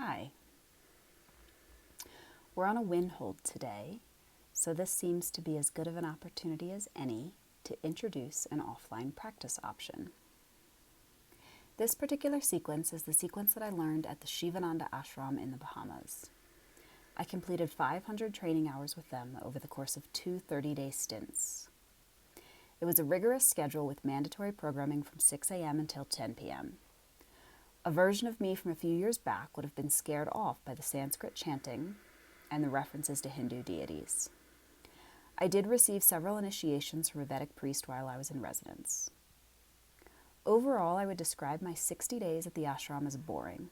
Hi. We're on a wind hold today, so this seems to be as good of an opportunity as any to introduce an offline practice option. This particular sequence is the sequence that I learned at the Sivananda Ashram in the Bahamas. I completed 500 training hours with them over the course of 2 30-day stints. It was a rigorous schedule with mandatory programming from 6 a.m. until 10 p.m. A version of me from a few years back would have been scared off by the Sanskrit chanting and the references to Hindu deities. I did receive several initiations from a Vedic priest while I was in residence. Overall, I would describe my 60 days at the ashram as boring.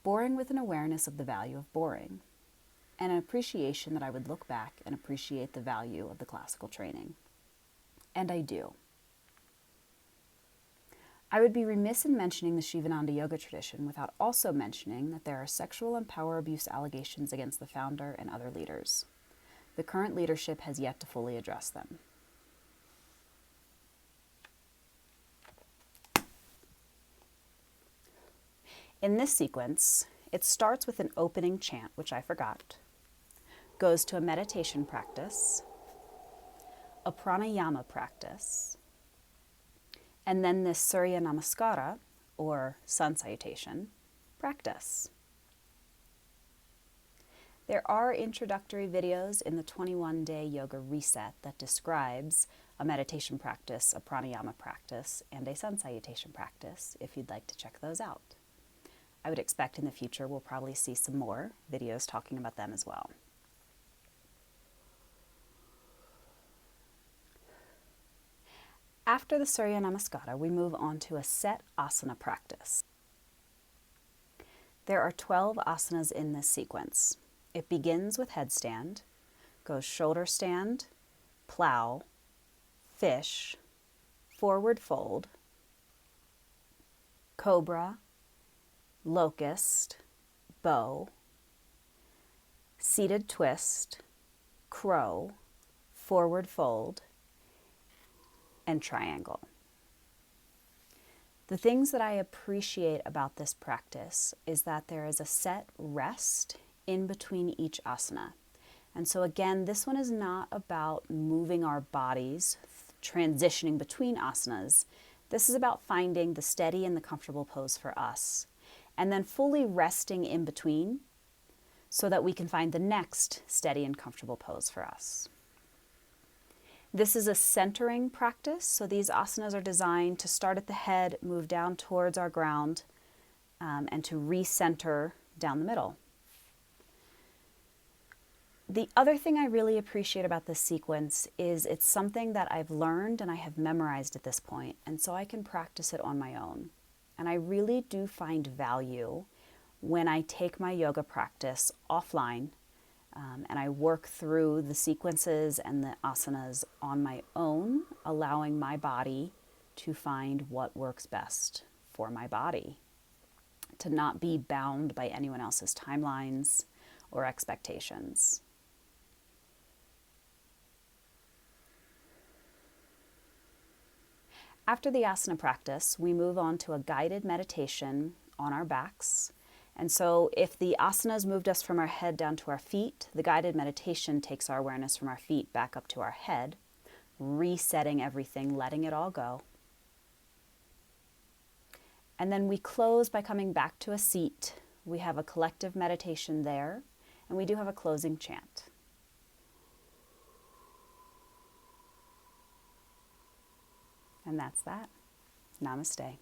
Boring with an awareness of the value of boring, and an appreciation that I would look back and appreciate the value of the classical training. And I do. I would be remiss in mentioning the Sivananda yoga tradition without also mentioning that there are sexual and power abuse allegations against the founder and other leaders. The current leadership has yet to fully address them. In this sequence, it starts with an opening chant, which I forgot, goes to a meditation practice, a Pranayama Practice, and then this Sūrya Namaskāra, or sun salutation, practice. There are introductory videos in the 21-day yoga reset that describes a meditation practice, a pranayama practice, and a sun salutation practice, if you'd like to check those out. I would expect in the future we'll probably see some more videos talking about them as well. After the Sūrya Namaskāra, we move on to a set Āsana practice. There are 12 asanas in this sequence. It begins with headstand, goes shoulderstand, plow, fish, forward fold, cobra, locust, bow, seated twist, crow, forward fold, and triangle. The things that I appreciate about this practice is that there is a set rest in between each asana. And so again, this one is not about moving our bodies, transitioning between asanas. This is about finding the steady and the comfortable pose for us, and then fully resting in between so that we can find the next steady and comfortable pose for us. This is a centering practice, so these asanas are designed to start at the head, move down towards our ground, and to recenter down the middle. The other thing I really appreciate about this sequence is it's something that I've learned and I have memorized at this point, and so I can practice it on my own. And I really do find value when I take my yoga practice offline and I work through the sequences and the asanas on my own, allowing my body to find what works best for my body, to not be bound by anyone else's timelines or expectations. After the asana practice, we move on to a guided meditation on our backs. And so if the asanas moved us from our head down to our feet, the guided meditation takes our awareness from our feet back up to our head, resetting everything, letting it all go. And then we close by coming back to a seat. We have a collective meditation there, and we do have a closing chant. And that's that. Namaste.